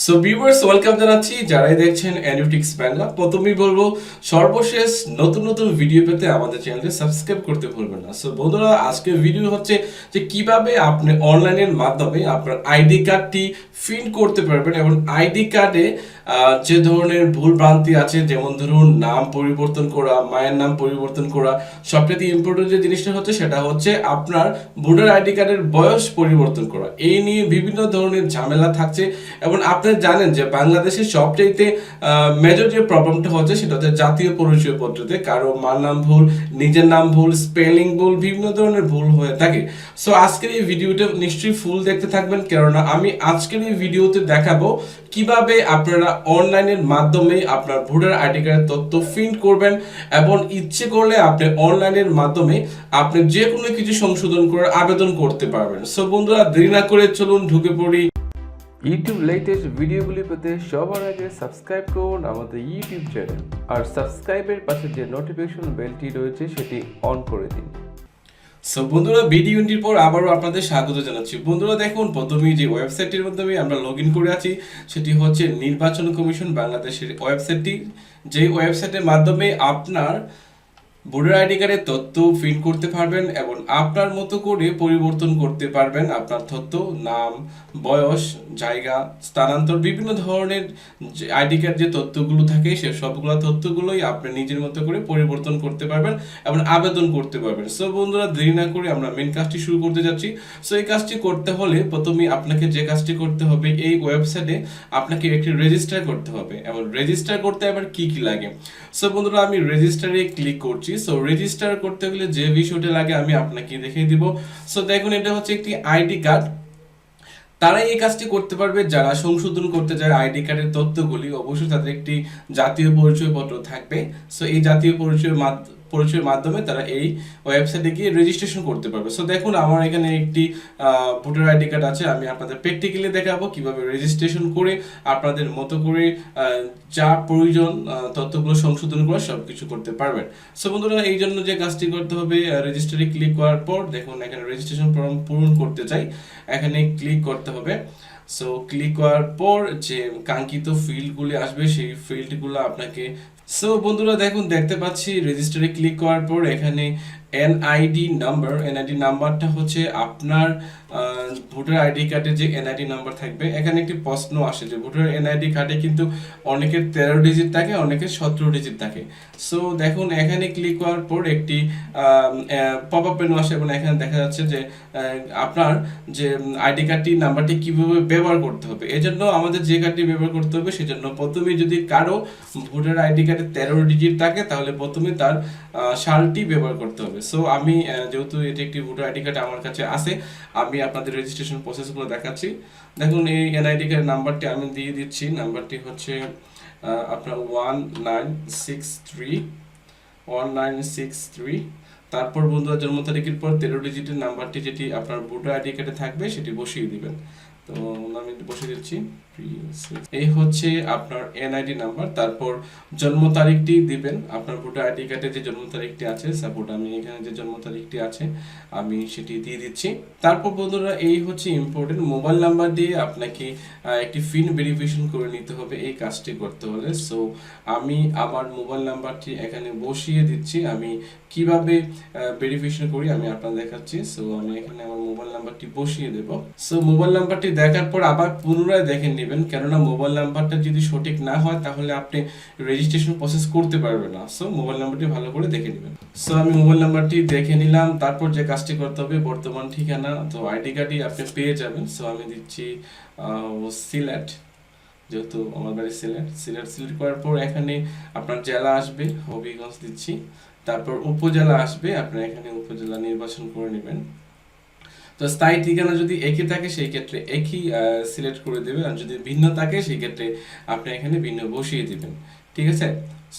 So viewers welcome জানাচ্ছি যারাই দেখছেন অ্যানিউটিক্স বাংলা। প্রথমেই বলবো সর্বশেষ নতুন নতুন ভিডিও পেতে আমাদের চ্যানেলটি সাবস্ক্রাইব করতে ভুলবেন না। সো বন্ধুরা, আজকের ভিডিও হচ্ছে যে কিভাবে আপনি অনলাইনের মাধ্যমে আপনার আইডি কার্ডটি প্রিন্ট করতে পারবেন এবং আইডি কার্ডে যে ধরনের ভুল ভ্রান্তি আছে, যেমন ধরুন নাম পরিবর্তন করা, মায়ের নাম পরিবর্তন করা, সবচেয়ে ইম্পর্টেন্ট যে জিনিসটা হচ্ছে সেটা হচ্ছে আপনার ভোটার আইডি কার্ডের বয়স পরিবর্তন করা। এই নিয়ে বিভিন্ন ধরনের ঝামেলা থাকছে এবং আপনি জানেন যে বাংলাদেশের সবচাইতে মেজর যে প্রবলেমটা হচ্ছে সেটা হচ্ছে জাতীয় পরিচয়পত্রতে কারো মার নাম ভুল, নিজের নাম ভুল, স্পেলিং ভুল, বিভিন্ন ধরনের ভুল হয়ে থাকে। সো আজকের এই ভিডিওটা নিশ্চয়ই ফুল দেখতে থাকবেন, কেননা আমি আজকের এই ভিডিওতে দেখাবো কিভাবে আপনারা অনলাইনের মাধ্যমে আপনার ভোটার আইডি কার্ডের তথ্য প্রিন্ট করবেন এবং ইচ্ছে করলে আপনি অনলাইনের মাধ্যমে আপনি যে কোনো কিছু সংশোধন করার আবেদন করতে পারবেন। সো বন্ধুরা, দেরি না করে চলুন ঢুকে পড়ি। ইউটিউব লেটেস্ট ভিডিওগুলি পেতে সবার আগে সাবস্ক্রাইব করুন আমাদের ইউটিউব চ্যানেল, আর সাবস্ক্রাইবের পাশে যে নোটিফিকেশন বেলটি রয়েছে সেটি অন করে দিন। সো বন্ধুরা, ভিডিওটির পর আবারও আপনাদের স্বাগত জানাচ্ছি। বন্ধুরা দেখুন, প্রথমেই যে ওয়েবসাইটের মাধ্যমে আমরা লগ ইন করে আছি সেটি হচ্ছে নির্বাচন কমিশন বাংলাদেশের ওয়েবসাইটটি, যে ওয়েবসাইটের মাধ্যমে আপনার ভোটার আইডি কার্ডের তথ্য প্রিন্ট করতে পারবেন এবং আপনার মতো করে পরিবর্তন করতে পারবেন আপনার তথ্য, নাম, বয়স, জায়গা, স্থানান্তর, বিভিন্ন ধরনের আইডি কার্ড যে তথ্যগুলো থাকে সে সবগুলো তথ্যগুলোই আপনি নিজের মতো করে পরিবর্তন করতে পারবেন এবং আবেদন করতে পারবেন। সো বন্ধুরা, দেরি না করে আমরা মেন কাজটি শুরু করতে যাচ্ছি। সো এই কাজটি করতে হলে প্রথমে আপনাকে যে কাজটি করতে হবে, এই ওয়েবসাইটে আপনাকে একটি রেজিস্টার করতে হবে এবং রেজিস্টার করতে আবার কি কি লাগে। সো বন্ধুরা, আমি রেজিস্টারে ক্লিক করছি। সো রেজিস্টার করতে গেলে যে বিষয়টা লাগে আমি আপনাকে দেখিয়ে দিব। সো দেখুন, এটা হচ্ছে একটি আইডি কার্ড। তারাই এই কাজটি করতে পারবে যারা সংশোধন করতে চায় আইডি কার্ডের তথ্যগুলি। অবশ্যই তাদের একটি জাতীয় পরিচয়পত্র থাকবে। সো এই জাতীয় পরিচয়ের মাধ্যমে তারা এই ওয়েবসাইটে গিয়ে রেজিস্ট্রেশন করতে পারবে। সো দেখুন, আমার এখানে একটি ভোটার আইডি কার্ড আছে। আমি আপনাদের প্র্যাকটিক্যালি দেখাবো কিভাবে রেজিস্ট্রেশন করে আপনাদের মতো করে যা প্রয়োজন তথ্যগুলো সংশোধন করে সব কিছু করতে পারবেন। সো বন্ধুরা, এই জন্য যে কাজটি করতে হবে, রেজিস্টারে ক্লিক করার পর দেখুন এখানে রেজিস্ট্রেশন ফর্ম পূরণ করতে চাই, এখানে ক্লিক করতে হবে। সো ক্লিক করার পর যে কাঙ্ক্ষিত ফিল্ডগুলি আসবে সেই ফিল্ডগুলো আপনাকে, সো বন্ধুরা দেখুন দেখতে পাচ্ছি রেজিস্টারে ক্লিক করার পর এখানে এনআইডি নাম্বারটা হচ্ছে আপনার ভোটার আইডি কার্ডে যে এনআইডি নাম্বার থাকবে। এখানে একটি প্রশ্ন আসে যে ভোটার এনআইডি কার্ডে কিন্তু অনেকের 13 ডিজিট থাকে, অনেকের 17 ডিজিট থাকে। সো দেখুন এখানে ক্লিক করার পর একটি পপ আপ মেনু আসে এবং এখানে দেখা যাচ্ছে যে আপনার যে আইডি কার্ডটি নাম্বারটি কিভাবে ব্যবহার করতে হবে। এজন্য আমাদের যে কার্ডটি ব্যবহার করতে হবে সেজন্য প্রথমে যদি কারো ভোটার আইডি কার্ডে 13 ডিজিট থাকে তাহলে প্রথমে তার সালটি ব্যবহার করতে হবে। সো আমি যেহেতু এটি একটি ভোটার আইডি কার্ড আমার কাছে আছে, আমি আপনাদের রেজিস্ট্রেশন প্রসেসগুলো দেখাচ্ছি। দেখুন এই এনআইডি কার্ড নাম্বারটি আমি দিয়ে দিচ্ছি। নাম্বারটি হচ্ছে আপনার 1963। তারপর বন্ধুরা জন্ম তারিখের পর 13 ডিজিটের নাম্বারটি যেটি আপনার ভোটার আইডি কার্ডে থাকবে সেটি বসিয়ে দিবেন। তো আমি বসিয়ে দিচ্ছি। এই হচ্ছে আপনার এনআইডি নাম্বার। তারপর জন্ম তারিখটি দিবেন, আপনার ভোটার আইডি কার্ডে যে জন্ম তারিখটি আছে, সাপোর্ট আমি এখানে যে জন্ম তারিখটি আছে আমি সেটি দিয়ে দিচ্ছি। তারপর বন্ধুরা এই হচ্ছে ইম্পর্টেন্ট, মোবাইল নাম্বার দিয়ে আপনাকে একটি পিন ভেরিফিকেশন করে নিতে হবে এই কাজটি করতে হলে। সো আমি আমার মোবাইল নাম্বারটি এখানে বসিয়ে দিচ্ছি। আমি কিভাবে ভেরিফিকেশন করি আমি আপনাদের দেখাচ্ছি। সো আমি এখানে আমার মোবাইল নাম্বারটি বসিয়ে দেব। সো মোবাইল নাম্বারটি দেখার পর আবার পুনরায় দেখে নেবেন, কেননা মোবাইল নাম্বারটা যদি সঠিক না হয় তাহলে আপনি রেজিস্ট্রেশন প্রসেস করতে পারবেন না। সো মোবাইল নাম্বারটি ভালো করে দেখে নেবেন। সো আমি মোবাইল নাম্বারটি দেখে নিলাম। তারপর যে কাজটি করতে হবে, বর্তমান ঠিকানা তো আইডি কার্ডই আপনি পেয়ে যাবেন। সো আমি দিচ্ছি সিলেট, যেহেতু আমার বাড়ি সিলেক্ট করার পর এখানে আপনার জেলা আসবে, হবিগঞ্জ দিচ্ছি। তারপর উপজেলা আসবে, আপনারা এখানে উপজেলা নির্বাচন করে নেবেন। তো স্থায়ী ঠিকানা যদি একই থাকে সেই ক্ষেত্রে একই সিলেক্ট করে দেবেন, আর যদি ভিন্ন থাকে সেই ক্ষেত্রে আপনি এখানে ভিন্ন বসিয়ে দিবেন। ঠিক আছে,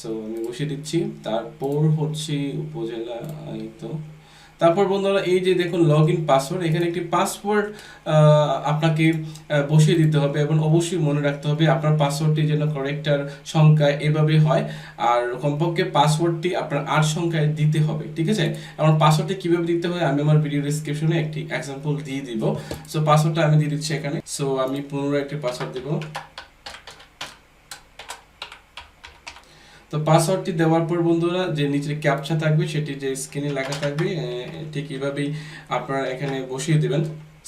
সো আমি বসিয়ে দিচ্ছি। তারপর হচ্ছে উপজেলা, এই তো। তারপর বন্ধুরা এই যে দেখুন লগ ইন পাসওয়ার্ড, এখানে একটি পাসওয়ার্ড আপনাকে বসিয়ে দিতে হবে এবং অবশ্যই মনে রাখতে হবে আপনার পাসওয়ার্ডটি যেন ক্যারেক্টার সংখ্যায় এভাবে হয়, আর কমপক্ষে পাসওয়ার্ডটি আপনার 8 সংখ্যায় দিতে হবে। ঠিক আছে, আমার পাসওয়ার্ডটি কিভাবে দিতে হয় আমি আমার ভিডিও ডেসক্রিপশনে একটি এক্সাম্পল দিয়ে দিব। সো পাসওয়ার্ডটা আমি দিয়ে দিচ্ছি এখানে। সো আমি পুনরায় একটি পাসওয়ার্ড দেব। তো পাসওয়ার্ডটি দেওয়ার পর বন্ধুরা যে নিচে ক্যাপচা থাকবে সেটি যে স্ক্রিনে লেখা থাকবে ঠিক এইভাবেই আপনারা এখানে বসিয়ে দেবেন।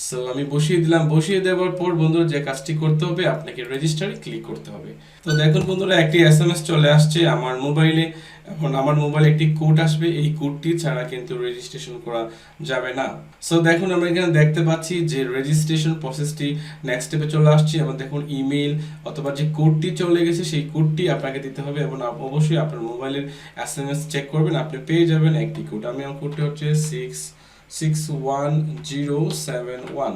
সো আমি বসিয়ে দিলাম। বসিয়ে দেওয়ার পর বন্ধুরা যে কাজটি করতে হবে, আপনাকে রেজিস্টারে ক্লিক করতে হবে। তো দেখুন বন্ধুরা একটি এসএমএস চলে আসছে আমার মোবাইলে। এখন আমার মোবাইলে একটি কোড আসবে, এই কোডটি ছাড়া কিন্তু রেজিস্ট্রেশন করা যাবে না। সো দেখুন আমরা এখানে দেখতে পাচ্ছি যে রেজিস্ট্রেশন প্রসেসটি নেক্সট স্টেপে চলে আসছে এবং দেখুন ইমেল অথবা যে কোডটি চলে গেছে সেই কোডটি আপনাকে দিতে হবে এবং অবশ্যই আপনার মোবাইলের এসএমএস চেক করবেন, আপনি পেয়ে যাবেন একটি কোড। আমি আমার কোডটি হচ্ছে 61071।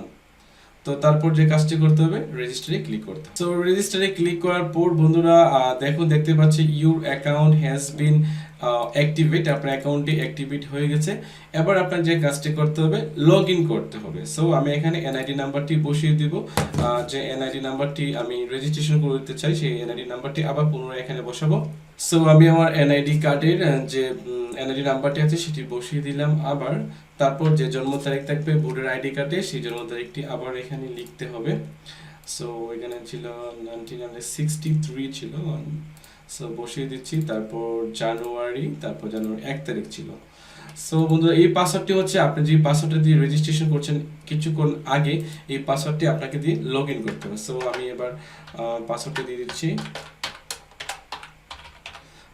তো তারপর যে কাজটি করতে হবে রেজিস্টারে ক্লিক করতে হবে। সো রেজিস্টারে ক্লিক করার পর বন্ধুরা দেখতে পাচ্ছি your account has been activate, আপনার অ্যাকাউন্টটি অ্যাক্টিভেট হয়ে গেছে। এবার আপনার যে কাজটি করতে হবে লগ ইন করতে হবে। সো আমি এখানে এনআইডি নাম্বারটি বসিয়ে দিব, যে এনআইডি নাম্বারটি আমি রেজিস্ট্রেশন করতে চাই সেই এনআইডি নাম্বারটি আবার পুনরায় এখানে বসাবো। সো আমি আমার এনআইডি কার্ডের যে এনআইডি নাম্বারটি আছে সেটি বসিয়ে দিলাম আবার। তারপর যে জন্ম তারিখ থাকবে ভোটার আইডি কার্ডে সেই জন্ম তারিখটি আবার এখানে লিখতে হবে। সো এখানে ছিল 1963 ছিল। সো বসিয়ে দিচ্ছি। তারপর জানুয়ারি 1 তারিখ ছিল। সো বন্ধুরা এই পাসওয়ার্ডটি হচ্ছে আপনি যে পাসওয়ার্ডটা দিয়ে রেজিস্ট্রেশন করছেন কিছুক্ষণ আগে, এই পাসওয়ার্ডটি আপনাকে দিয়ে লগ ইন করতে হবে। সো আমি এবার পাসওয়ার্ডটি দিয়ে দিচ্ছি।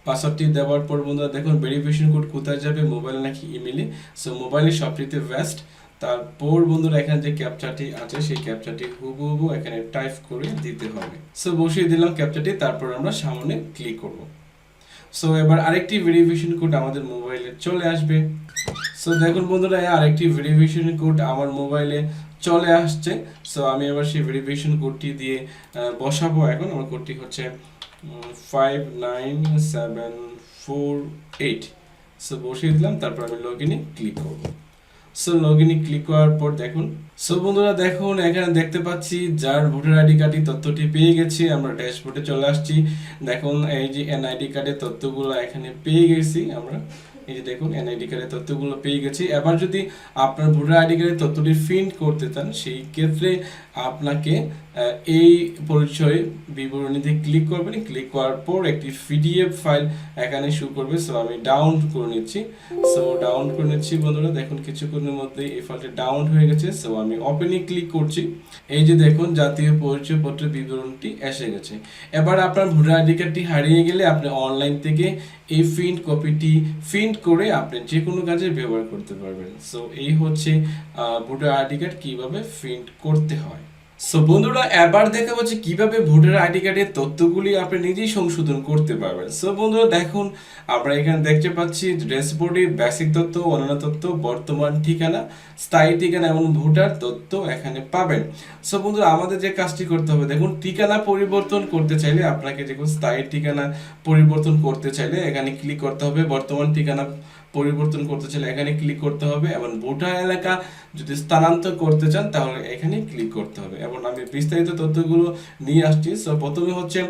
পাসওয়ার্ডটি দেওয়ার পর বন্ধুরা দেখুন ভেরিফিকেশন কোড কোথায় যাবে, মোবাইলে নাকি ইমেলে। সো মোবাইলে সবচেয়ে বেস্ট। তারপর বন্ধুরা এখানে যে ক্যাপচাটি আছে সেই ক্যাপচাটি হুবহু এখানে টাইপ করে দিতে হবে। সো বসিয়ে দিলাম ক্যাপচাটি, তারপর আমরা সামনে ক্লিক করব। সো এবার আরেকটি ভেরিফিকেশন কোড আমাদের মোবাইলে চলে আসবে। সো দেখুন বন্ধুরা আরেকটি ভেরিফিকেশন কোড আমার মোবাইলে চলে আসছে। সো আমি এবার সেই ভেরিফিকেশন কোডটি দিয়ে বসাবো। এখন আমার কোডটি হচ্ছে 59748। সো বসিয়ে দিলাম, তারপর আমি লগইনে ক্লিক করব। সো লগইনে ক্লিক করার পর দেখুন, সো বন্ধুরা দেখুন এখানে দেখতে পাচ্ছি যার ভোটার আইডি কার্ডের তথ্যটি পেয়ে গেছি। আমরা ড্যাশবোর্ডে চলে আসছি। দেখুন এই যে এনআইডি কার্ডের তথ্যগুলো এখানে পেয়ে গেছি আমরা। এই যে দেখুন এনআইডি কার্ডের তথ্যগুলো পেয়ে গেছি। এবার যদি আপনার ভোটার আইডি কার্ডের তথ্যটি প্রিন্ট করতে চান সেই ক্ষেত্রে আপনাকে এই পরিচয় বিবরণীতে ক্লিক করবেন। ক্লিক করার পর একটি পিডিএফ ফাইল এখানে শো করবে। সো আমি ডাউনলোড করে নিচ্ছি। সো ডাউনলোড করে নিচ্ছি বন্ধুরা, দেখুন কিছুক্ষণের মধ্যেই এই ফাইলটি ডাউনলোড হয়ে গেছে। সো আমি ওপেনে ক্লিক করছি। এই যে দেখুন জাতীয় পরিচয়পত্রের বিবরণটি এসে গেছে। এবার আপনার ভোটার আইডি কার্ডটি হারিয়ে গেলে আপনি অনলাইন থেকে এই প্রিন্ট কপিটি প্রিন্ট করে আপনি যে কোনো কাজে ব্যবহার করতে পারবেন। সো এই হচ্ছে ভোটার আইডি কার্ড কিভাবে প্রিন্ট করতে হয়। সো বন্ধুরা এবার দেখা হচ্ছে কিভাবে ভোটার আইডি কার্ডের তথ্যগুলি আপনি নিজেই সংশোধন করতে পারবেন। সো বন্ধুরা দেখুন আমরা এখানে দেখতে পাচ্ছি ড্যাশবোর্ডে বেসিক তথ্য, অন্যান্য তথ্য, বর্তমান ঠিকানা, স্থায়ী ঠিকানা এবং ভোটার তথ্য এখানে পাবেন। সো বন্ধুরা আমাদের যে কাজটি করতে হবে, দেখুন ঠিকানা পরিবর্তন করতে চাইলে আপনাকে দেখুন স্থায়ী ঠিকানা পরিবর্তন করতে চাইলে এখানে ক্লিক করতে হবে, বর্তমান ঠিকানা পরিবর্তন করতে চাইলে এখানে ক্লিক করতে হবে এবং ভোটার এলাকা যদি স্থানান্তর করতে চান তাহলে এখানে ক্লিক করতে হবে। এবং আমি বিস্তারিত তথ্যগুলো নিয়ে আসছি। সো প্রথমে হচ্ছে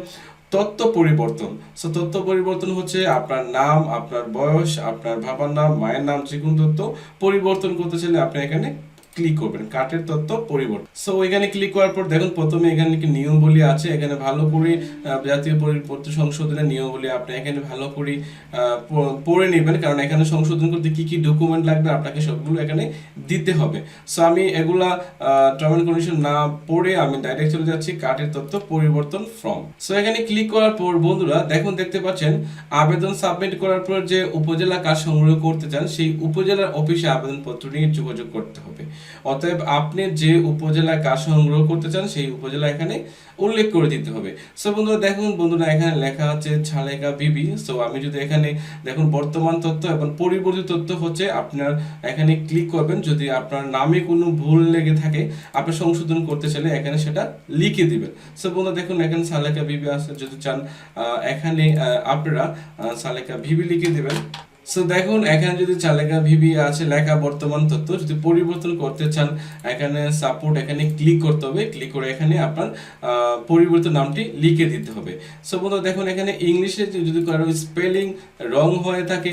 তথ্য পরিবর্তন। সো তথ্য পরিবর্তন হচ্ছে আপনার নাম, আপনার বয়স, আপনার বাবার নাম, মায়ের নাম, যে কোনো তথ্য পরিবর্তন করতে চাইলে আপনি এখানে ক্লিক করবেন, কার্ডের তথ্য পরিবর্তন। সো এখানে ক্লিক করার পর দেখুন প্রথমে এখানে কি নিয়মাবলী আছে, এখানে ভালো করে জাতীয় পরিপত্র সংশোধনের নিয়মাবলী আপনি এখানে ভালো করে পড়ে নেবেন, কারণ এখানে সংশোধন করতে কি কি ডকুমেন্ট লাগবে আপনাকে সবগুলো এখানে দিতে হবে। সো আমি এগুলা টার্ম এন্ড কন্ডিশন না পড়ে আমি ডাইরেক্ট চলে যাচ্ছি কার্ডের তথ্য পরিবর্তন ফর্ম। সো এখানে ক্লিক করার পর বন্ধুরা দেখতে পাচ্ছেন আবেদন সাবমিট করার পর যে উপজেলা কার্ড সংগ্রহ করতে চান সেই উপজেলার অফিসে আবেদনপত্র নিয়ে যোগাযোগ করতে হবে। অতএব আপনি যে উপজেলায় কাজ সংগ্রহ করতে চান সেই উপজেলা এখানে উল্লেখ করে দিতে হবে। সো বন্ধুরা দেখুন বন্ধুরা এখানে লেখা আছে ছালেকা বিবি। সো আমি যদি এখানে দেখুন বর্তমান তথ্য এবং পরিবর্তিত তথ্য হচ্ছে আপনার এখানে ক্লিক করবেন। যদি আপনার নামে কোনো ভুল লেগে থাকে আপনি সংশোধন করতে চাইলে এখানে সেটা লিখে দিবেন। সো বন্ধুরা দেখুন এখানে ছালেকা বিবি আছে, যদি চান এখানে আপনারা ছালেকা বিবি লিখে দিবেন। সো দেখুন এখানে যদি চালেকা ভিবি আছে লেখা বর্তমান তথ্য, যদি পরিবর্তন করতে চান এখানে সাপোর্ট এখানে ক্লিক করতে হবে, ক্লিক করে এখানে আপনার পরিবর্তন নামটি লিখে দিতে হবে। সো বন্ধু দেখুন এখানে ইংলিশে যদি কারো স্পেলিং রং হয়ে থাকে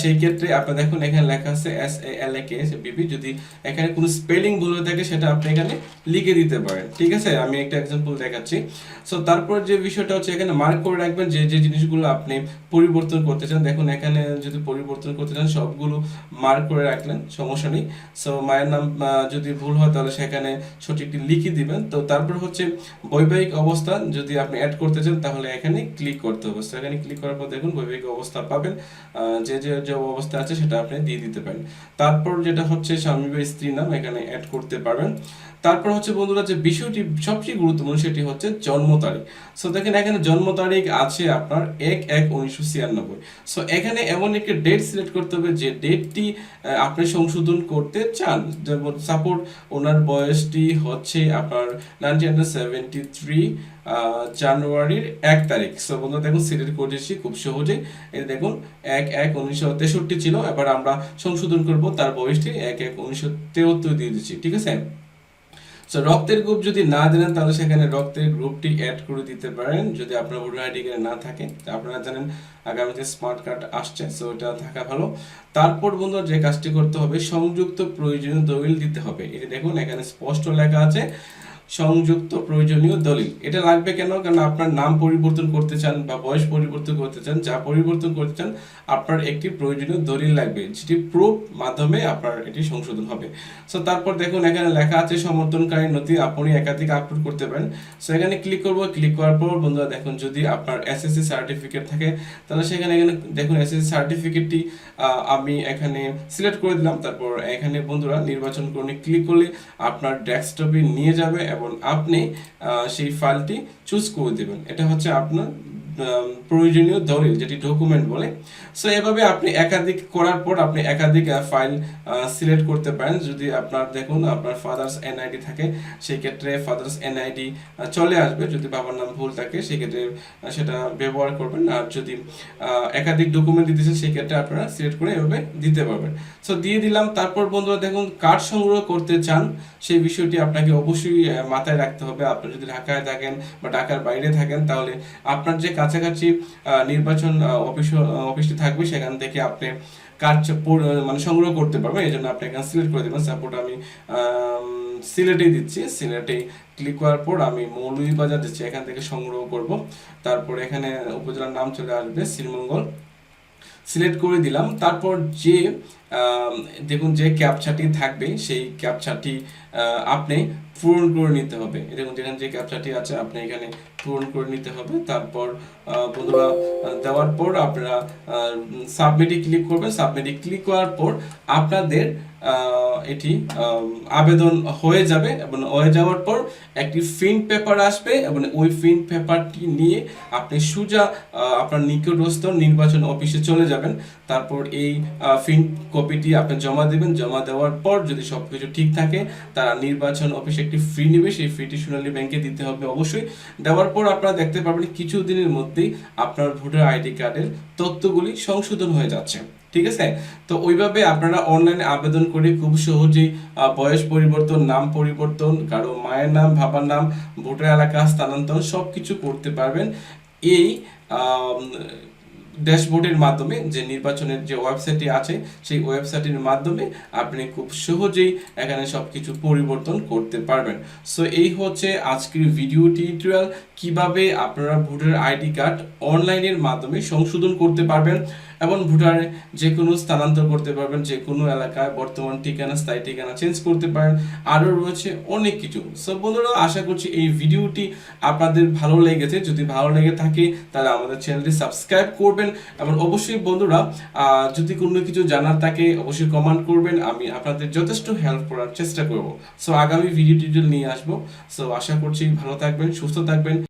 সেই ক্ষেত্রে আপনার দেখুন এখানে লেখা আছে SALAK বিবি, যদি এখানে কোনো স্পেলিং ভুল হয়ে থাকে সেটা আপনি এখানে লিখে দিতে পারেন। ঠিক আছে, আমি একটা এক্সাম্পল দেখাচ্ছি। সো তারপর যে বিষয়টা হচ্ছে এখানে মার্ক করে রাখবেন যে যে জিনিসগুলো আপনি পরিবর্তন করতে চান। দেখুন এখানে যদি পরিবর্তন করতে চান সবগুলো মার্ক করে রাখলেন, সমস্যা নেই। সো মায়ের নাম যদি ভুল হয় তাহলে সেখানে সঠিকটি লিখে দিবেন। তো তারপর হচ্ছে বৈবাহিক অবস্থা যদি আপনি অ্যাড করতে চান তাহলে এখানে ক্লিক করতে হবে। সো এখানে ক্লিক করার পর দেখুন বৈবাহিক অবস্থা পাবেন, যে যে যে অবস্থা আছে সেটা আপনি দিয়ে দিতে পারেন। তারপর যেটা হচ্ছে স্বামী বা স্ত্রীর নাম এখানে অ্যাড করতে পারবেন। তারপর হচ্ছে বন্ধুরা যে বিষয়টি সবচেয়ে গুরুত্বপূর্ণ সেটি হচ্ছে জন্ম তারিখ। সো দেখেন এখানে জন্ম তারিখ আছে আপনার 1/1/1996। সো এখানে এমন একটি ডেট সিলেক্ট করতে হবে যে ডেটটি আপনি সংশোধন করতে চান। যেমন সাপোর্ট ওনার বয়সটি হচ্ছে আপনার 1973 জানুয়ারির 1 তারিখ। সো বন্ধুরা দেখুন সিলেক্ট করেছি খুব সহজেই, এই দেখুন 1/1/1963 ছিল, এবার আমরা সংশোধন করব তার বয়সটি 1/1/1973 দিয়ে দিচ্ছি। ঠিক আছে। সো রক্তের গ্রুপ যদি না জানেন তাহলে সেখানে রক্তের গ্রুপটি অ্যাড করে দিতে পারেন যদি আপনার ভোটার আইডি কার্ডে না থাকে। আপনারা জানেন আগামীতে স্মার্ট কার্ড আসছে, সো এটা থাকা ভালো। তারপর বন্ধুরা যে কাজটি করতে হবে সংযুক্ত প্রয়োজনীয় দলিল দিতে হবে। এটা দেখুন এখানে স্পষ্ট লেখা আছে সংযুক্ত প্রয়োজনীয় দলিল। এটা লাগবে কেন? কারণ আপনার নাম পরিবর্তন করতে চান বা বয়স পরিবর্তন করতে চান, যা পরিবর্তন করতে চান আপনার একটি প্রয়োজনীয় দলিল লাগবে, যেটি প্রুফ মাধ্যমে আপনার এটি সংশোধন হবে। সো তারপর দেখুন এখানে লেখা আছে সমর্থনকারী নথি আপনি একাধিক আপলোড করতে পারেন। সো এখানে ক্লিক করব, ক্লিক করার পর বন্ধুরা দেখুন যদি আপনার SSC সার্টিফিকেট থাকে তাহলে সেখানে এখানে দেখুন SSC সার্টিফিকেটটি আমি এখানে সিলেক্ট করে দিলাম। তারপর এখানে বন্ধুরা নির্বাচন করে ক্লিক করলে আপনার ডেস্কটপে নিয়ে যাবে এবং আপনি সেই ফাইলটি চুজ করে দেবেন। এটা হচ্ছে আপনার প্রয়োজনীয় দলিল, যেটি ডকুমেন্ট বলে। সো এভাবে আপনি একাধিক করার পর আপনি একাধিক ফাইল সিলেক্ট করতে পারেন। যদি আপনার দেখুন আপনার ফাদার্স NID থাকে সেই ক্ষেত্রে ফাদার্স NID চলে আসবে, যদি বাবার নাম ভুল থাকে সেই ক্ষেত্রে সেটা ব্যবহার করবেন। আর যদি একাধিক ডকুমেন্ট দিতেছেন সেই ক্ষেত্রে আপনারা সিলেক্ট করে এভাবে দিতে পারবেন। সো দিয়ে দিলাম। তারপর বন্ধুরা দেখুন কার্ড সংগ্রহ করতে চান সেই বিষয়টি আপনাকে অবশ্যই মাথায় রাখতে হবে। আপনি যদি ঢাকায় থাকেন বা ঢাকার বাইরে থাকেন তাহলে আপনার যে কাছাকাছি নির্বাচন অফিসটি থাকবে সেখান থেকে আপনি কার্ড মানে সংগ্রহ করতে পারবেন। এই জন্য আপনি এখানে সিলেক্ট করে দেবেন। সাপোর্ট আমি সিলেটেই দিচ্ছি, সিলেটে ক্লিক করার পর আমি মৌলভীবাজার দিচ্ছি, এখান থেকে সংগ্রহ করব। তারপর এখানে উপজেলার নাম চলে আসবে শ্রীমঙ্গল, সিলেক্ট করে দিলাম। তারপর যে দেখুন যে ক্যাপচাটি থাকবে সেই ক্যাপচাটি আপনি পূরণ করে নিতে হবে। দেখুন যেখানে যে ক্যাপচাটি আছে আপনি এখানে পূরণ করে নিতে হবে। তারপর বন্ধুরা দেওয়ার পর আপনারা সাবমিটে ক্লিক করবেন। সাবমিটে ক্লিক করার পর আপনাদের এটি আবেদন হয়ে যাবে এবং হয়ে যাওয়ার পর একটি প্রিন্ট পেপার আসবে এবং ওই প্রিন্ট পেপারটি নিয়ে আপনি সোজা আপনার নিকটস্থ নির্বাচন অফিসে চলে যাবেন। তারপর এই প্রিন্ট কপিটি আপনি জমা দেবেন। জমা দেওয়ার পর যদি সবকিছু ঠিক থাকে তারা নির্বাচন অফিসে একটি ফি নেবে, সেই ফিটি সোনালী ব্যাংকে দিতে হবে অবশ্যই। দেওয়ার পর আপনারা দেখতে পাবেন কিছু দিনের মধ্যেই আপনার ভোটার আইডি কার্ডের তথ্যগুলি সংশোধন হয়ে যাচ্ছে। ঠিক আছে। তো ওইভাবে আপনারা অনলাইনে আবেদন করে খুব সহজেই বয়স পরিবর্তন, নাম পরিবর্তন, কারো মায়ের নাম, বাবার নাম, ভোটার এলাকা স্থানান্তর সবকিছু করতে পারবেন এই ড্যাশবোর্ডের মাধ্যমে। যে নির্বাচনের যে ওয়েবসাইটটি আছে সেই ওয়েবসাইটের মাধ্যমে আপনি খুব সহজেই এখানে সবকিছু পরিবর্তন করতে পারবেন। সো এই হচ্ছে আজকের ভিডিও টিউটোরিয়াল, কিভাবে আপনারা ভোটার আইডি কার্ড অনলাইনের মাধ্যমে সংশোধন করতে পারবেন এবং ভোটারে যে কোনো স্থানান্তর করতে পারবেন, যে কোনো এলাকায় বর্তমান ঠিকানা, স্থায়ী ঠিকানা চেঞ্জ করতে পারেন। আরও রয়েছে অনেক কিছু। সো বন্ধুরা আশা করছি এই ভিডিওটি আপনাদের ভালো লেগেছে। যদি ভালো লেগে থাকে তাহলে আমাদের চ্যানেলটি সাবস্ক্রাইব করবেন এবং অবশ্যই বন্ধুরা যদি কোনো কিছু জানার থাকে অবশ্যই কমেন্ট করবেন, আমি আপনাদের যথেষ্ট হেল্প করার চেষ্টা করব। সো আগামী ভিডিও টিউটোরিয়াল নিয়ে আসবো। সো আশা করছি ভালো থাকবেন, সুস্থ থাকবেন।